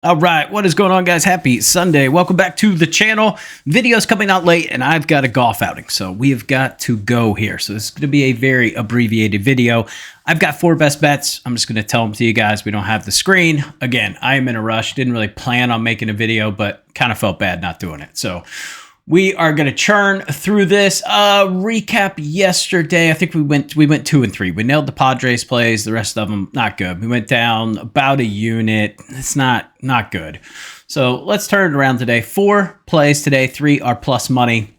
All right, what is going on, guys? Happy Sunday. Welcome back to the channel. Video's coming out late, and I've got a golf outing, so we have got to go here. So this is going to be a very abbreviated video. I've got 4 best bets. I'm just going to tell them to you guys. We don't have the screen. Again, I am in a rush. Didn't really plan on making a video, but kind of felt bad not doing it. So we are going to churn through this. Recap yesterday. I think we went 2 and 3. We nailed the Padres plays. The rest of them, not good. We went down about a unit. It's not good. So let's turn it around today. 4 plays today. 3 are plus money.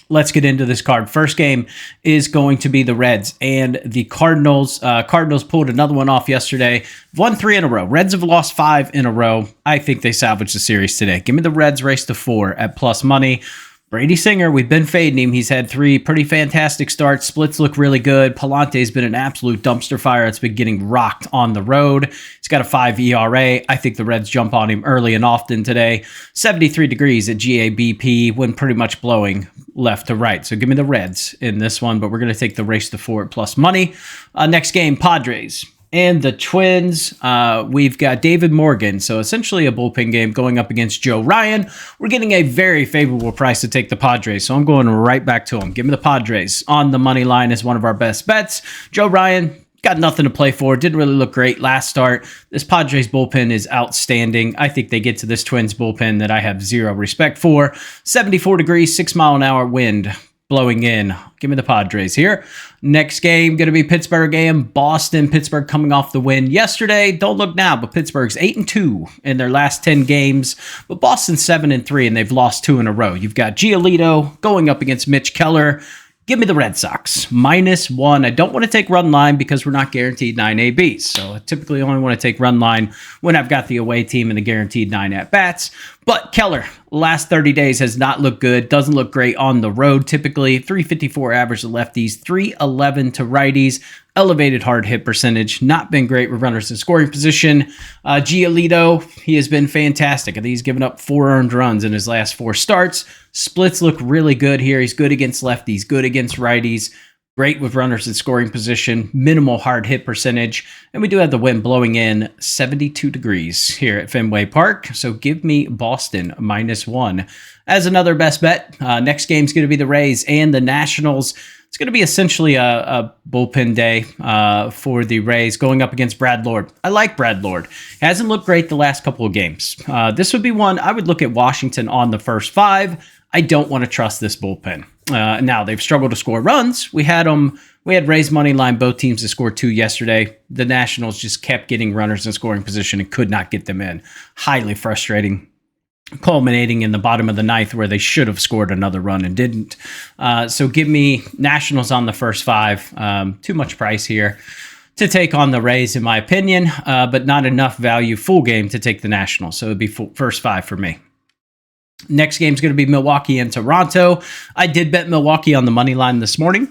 Let's get into this card. First game is going to be the Reds and the Cardinals. Cardinals pulled another one off yesterday. Won 3 in a row. Reds have lost 5 in a row. I think they salvaged the series today. Give me the Reds race to 4 at plus money. Brady Singer, we've been fading him. He's had 3 pretty fantastic starts. Splits look really good. Palante's been an absolute dumpster fire. It's been getting rocked on the road. He's got a 5 ERA. I think the Reds jump on him early and often today. 73 degrees at GABP when pretty much blowing left to right. So give me the Reds in this one, but we're going to take the race to 4 plus money. Next game, Padres and the Twins. We've got David Morgan, so essentially a bullpen game going up against Joe Ryan. We're getting a very favorable price to take the Padres, so I'm going right back to them. Give me the Padres on the money line as one of our best bets. Joe Ryan, got nothing to play for. Didn't really look great last start. This Padres bullpen is outstanding. I think they get to this Twins bullpen that I have zero respect for. 74 degrees, 6-mile-an-hour wind blowing in. Give me the Padres here. Next game, going to be Pittsburgh game. Boston. Pittsburgh coming off the win yesterday. Don't look now, but Pittsburgh's 8-2 in their last 10 games. But Boston's 7-3, and they've lost 2 in a row. You've got Giolito going up against Mitch Keller. Give me the Red Sox, -1. I don't want to take run line because we're not guaranteed 9 ABs. So I typically only want to take run line when I've got the away team and the guaranteed 9 at-bats. But Keller, last 30 days has not looked good. Doesn't look great on the road typically. 354 average to lefties, 311 to righties. Elevated hard hit percentage. Not been great with runners in scoring position. Giolito, he has been fantastic. I think he's given up 4 earned runs in his last 4 starts. Splits look really good here. He's good against lefties, good against righties. Great with runners in scoring position. Minimal hard hit percentage. And we do have the wind blowing in 72 degrees here at Fenway Park. So give me Boston -1 as another best bet. Next game is going to be the Rays and the Nationals. It's going to be essentially a bullpen day for the Rays going up against Brad Lord. I like Brad Lord. Hasn't looked great the last couple of games. This would be one I would look at Washington on the first 5. I don't want to trust this bullpen. Now, they've struggled to score runs. We had Rays money line, both teams to score 2 yesterday. The Nationals just kept getting runners in scoring position and could not get them in. Highly frustrating. Culminating in the bottom of the 9th where they should have scored another run and didn't. So give me Nationals on the first 5. Too much price here to take on the Rays, in my opinion, but not enough value full game to take the Nationals. So it would be first 5 for me. Next game is going to be Milwaukee and Toronto. I did bet Milwaukee on the money line this morning.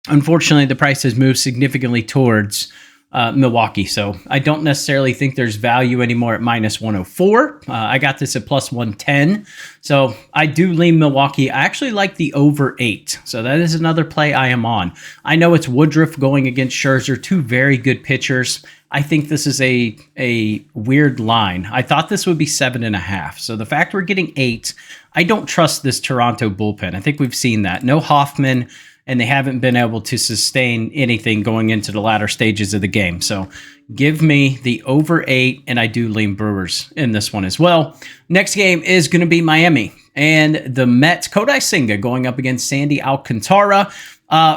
Unfortunately, the price has moved significantly towards Milwaukee, so I don't necessarily think there's value anymore at -104. I got this at +110, so I do lean Milwaukee. I actually like the over 8, so that is another play I am on. I know it's Woodruff going against Scherzer, 2 very good pitchers. I think this is a weird line. I thought this would be 7.5. So the fact we're getting 8, I don't trust this Toronto bullpen. I think we've seen that. No Hoffman, and they haven't been able to sustain anything going into the latter stages of the game. So give me the over 8, and I do lean Brewers in this one as well. Next game is going to be Miami and the Mets. Kodai Senga going up against Sandy Alcantara.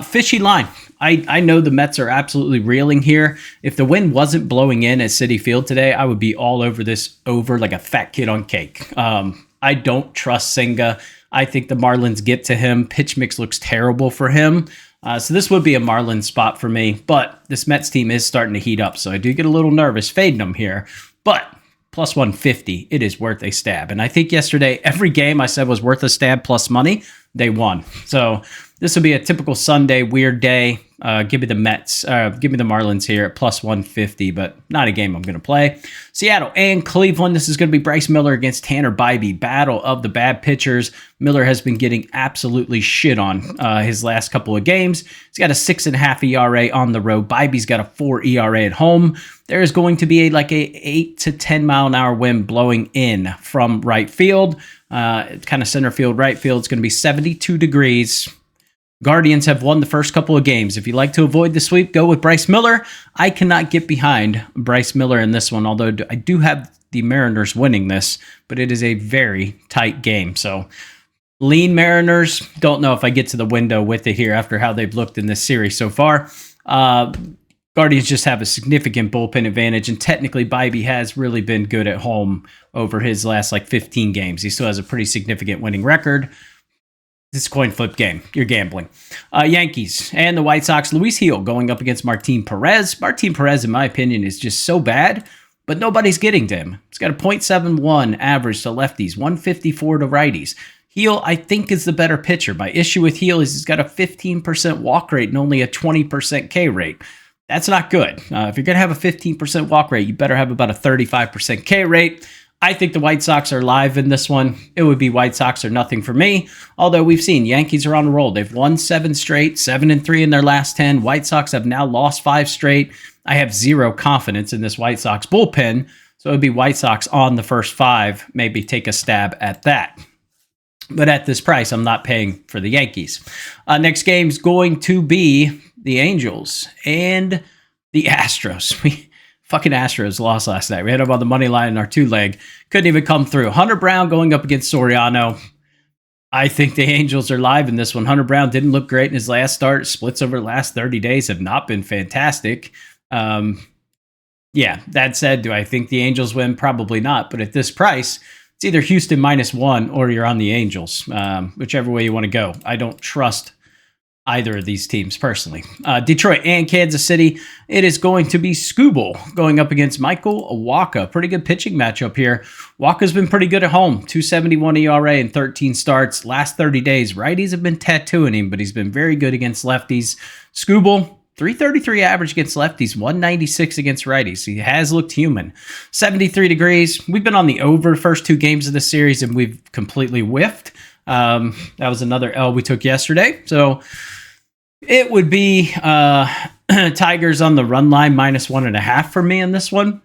Fishy line. I know the Mets are absolutely reeling here. If the wind wasn't blowing in at Citi Field today, I would be all over this over like a fat kid on cake. I don't trust Senga. I think the Marlins get to him. Pitch mix looks terrible for him. So this would be a Marlins spot for me. But this Mets team is starting to heat up, so I do get a little nervous fading them here. But +150, it is worth a stab. And I think yesterday, every game I said was worth a stab plus money, they won. So this would be a typical Sunday weird day. Give me the Mets. Give me the Marlins here at plus 150, but not a game I'm going to play. Seattle and Cleveland. This is going to be Bryce Miller against Tanner Bybee. Battle of the bad pitchers. Miller has been getting absolutely shit on his last couple of games. He's got a 6.5 ERA on the road. Bybee's got a 4 ERA at home. There is going to be a 8 to 10 mile an hour wind blowing in from right field. Kind of center field, right field. It's going to be 72 degrees. Guardians have won the first couple of games. If you like to avoid the sweep, go with Bryce Miller. I cannot get behind Bryce Miller in this one, although I do have the Mariners winning this, but it is a very tight game. So lean Mariners. Don't know if I get to the window with it here after how they've looked in this series so far. Guardians just have a significant bullpen advantage, and technically Bybee has really been good at home over his last 15 games. He still has a pretty significant winning record. This coin flip game. You're gambling. Yankees and the White Sox. Luis Gil going up against Martin Perez. Martin Perez, in my opinion, is just so bad, but nobody's getting to him. He's got a .71 average to lefties, 154 to righties. Gil, I think, is the better pitcher. My issue with Gil is he's got a 15% walk rate and only a 20% K rate. That's not good. If you're going to have a 15% walk rate, you better have about a 35% K rate. I think the White Sox are live in this one. It would be White Sox or nothing for me. Although we've seen Yankees are on a roll. They've won 7 straight, 7-3 in their last 10. White Sox have now lost 5 straight. I have zero confidence in this White Sox bullpen. So it would be White Sox on the first 5. Maybe take a stab at that. But at this price, I'm not paying for the Yankees. Next game's going to be the Angels and the Astros. Fucking Astros lost last night. We had them on the money line in our 2-leg. Couldn't even come through. Hunter Brown going up against Soriano. I think the Angels are live in this one. Hunter Brown didn't look great in his last start. Splits over the last 30 days have not been fantastic. Yeah, that said, do I think the Angels win? Probably not. But at this price, it's either Houston -1 or you're on the Angels. Whichever way you want to go. I don't trust either of these teams personally. Detroit and Kansas City. It is going to be Skubal going up against Michael Wacha. Pretty good pitching matchup here. Wacha's been pretty good at home. 2.71 ERA in 13 starts. Last 30 days, righties have been tattooing him, but he's been very good against lefties. Skubal, 333 average against lefties, 196 against righties. He has looked human. 73 degrees. We've been on the over first 2 games of the series, and we've completely whiffed. That was another L we took yesterday. So it would be Tigers on the run line -1.5 for me in this one.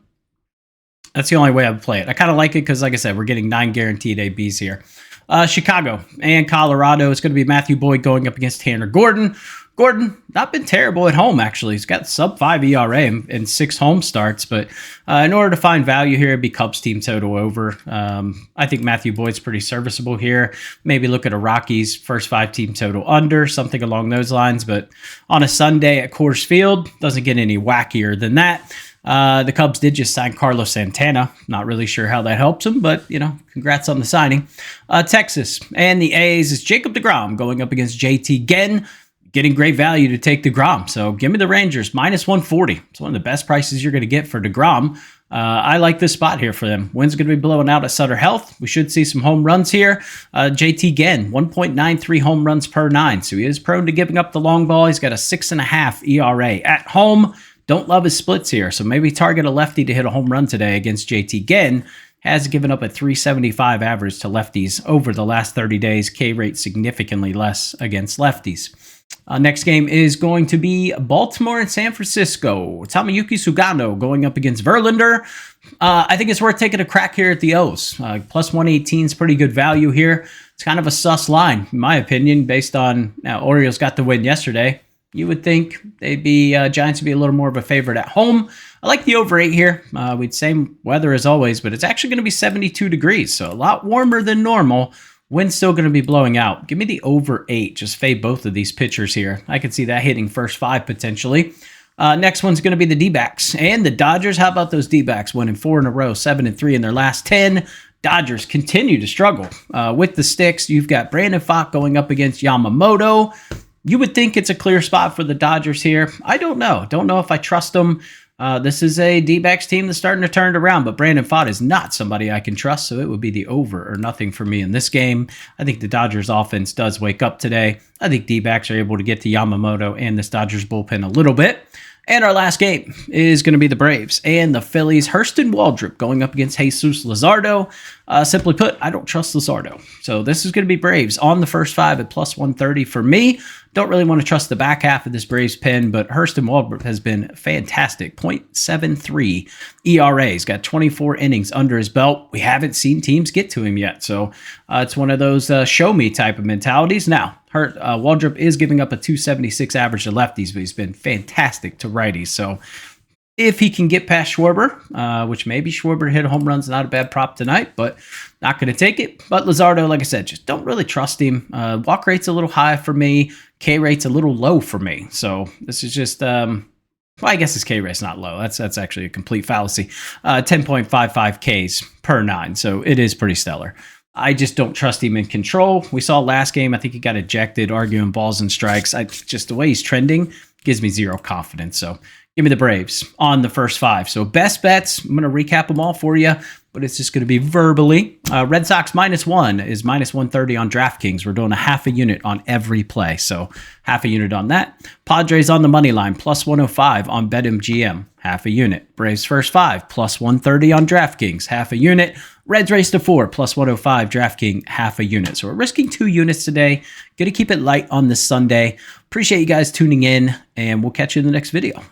That's the only way I would play it. I kind of like it because, like I said, we're getting 9 guaranteed ABs here. Chicago and Colorado. It's going to be Matthew Boyd going up against Tanner Gordon. Gordon, not been terrible at home, actually. He's got sub-5 ERA in 6 home starts, but in order to find value here, it'd be Cubs team total over. I think Matthew Boyd's pretty serviceable here. Maybe look at a Rockies first 5 team total under, something along those lines, but on a Sunday at Coors Field, doesn't get any wackier than that. The Cubs did just sign Carlos Santana. Not really sure how that helps him, but, congrats on the signing. Texas and the A's is Jacob deGrom going up against JT Ginn. Getting great value to take deGrom. So give me the Rangers, -140. It's one of the best prices you're going to get for deGrom. I like this spot here for them. Wind's going to be blowing out at Sutter Health. We should see some home runs here. JT Ginn, 1.93 home runs per 9. So he is prone to giving up the long ball. He's got a 6.5 ERA at home. Don't love his splits here. So maybe target a lefty to hit a home run today against JT Ginn. Has given up a 375 average to lefties over the last 30 days. K rate significantly less against lefties. Next game is going to be Baltimore and San Francisco. Tomoyuki Sugano going up against Verlander. I think it's worth taking a crack here at the O's. +118 is pretty good value here. It's kind of a sus line, in my opinion, based on Orioles got the win yesterday. You would think they'd be Giants would be a little more of a favorite at home. I like the over 8 here. We'd same weather as always, but it's actually going to be 72 degrees, so a lot warmer than normal. Wind's still going to be blowing out. Give me the over 8. Just fade both of these pitchers here. I could see that hitting first 5 potentially. Next one's going to be the D-backs and the Dodgers. How about those D-backs winning 4 in a row, 7-3 in their last 10? Dodgers continue to struggle with the sticks. You've got Brandon Pfaadt going up against Yamamoto. You would think it's a clear spot for the Dodgers here. I don't know. Don't know if I trust them. This is a D-backs team that's starting to turn it around, but Brandon Pfaadt is not somebody I can trust, so it would be the over or nothing for me in this game. I think the Dodgers offense does wake up today. I think D-backs are able to get to Yamamoto and this Dodgers bullpen a little bit. And our last game is going to be the Braves and the Phillies. Hurston Waldrop going up against Jesus Luzardo. Simply put, I don't trust Luzardo. So this is going to be Braves on the first 5 at plus 130 for me. Don't really want to trust the back half of this Braves pin, but Hurston Waldrop has been fantastic. 0.73 ERA. He's got 24 innings under his belt. We haven't seen teams get to him yet. So it's one of those show me type of mentalities. Now, Waldrop is giving up a 276 average to lefties, but he's been fantastic to righties. So if he can get past Schwarber, which maybe Schwarber hit a home run's not a bad prop tonight, but not going to take it. But Luzardo, like I said, just don't really trust him. Walk rate's a little high for me. K rate's a little low for me. So this is just, well, I guess his K rate's not low. That's actually a complete fallacy. 10.55 Ks per 9. So it is pretty stellar. I just don't trust him in control. We saw last game, I think he got ejected arguing balls and strikes. Just the way he's trending gives me zero confidence. So give me the Braves on the first 5. So best bets, I'm going to recap them all for you, but it's just going to be verbally. Red Sox -1 is -130 on DraftKings. We're doing a half a unit on every play. So half a unit on that. Padres on the money line, +105 on BetMGM, half a unit. Braves first 5, +130 on DraftKings, half a unit. Reds race to 4, +105, DraftKings, half a unit. So we're risking 2 units today. Going to keep it light on this Sunday. Appreciate you guys tuning in, and we'll catch you in the next video.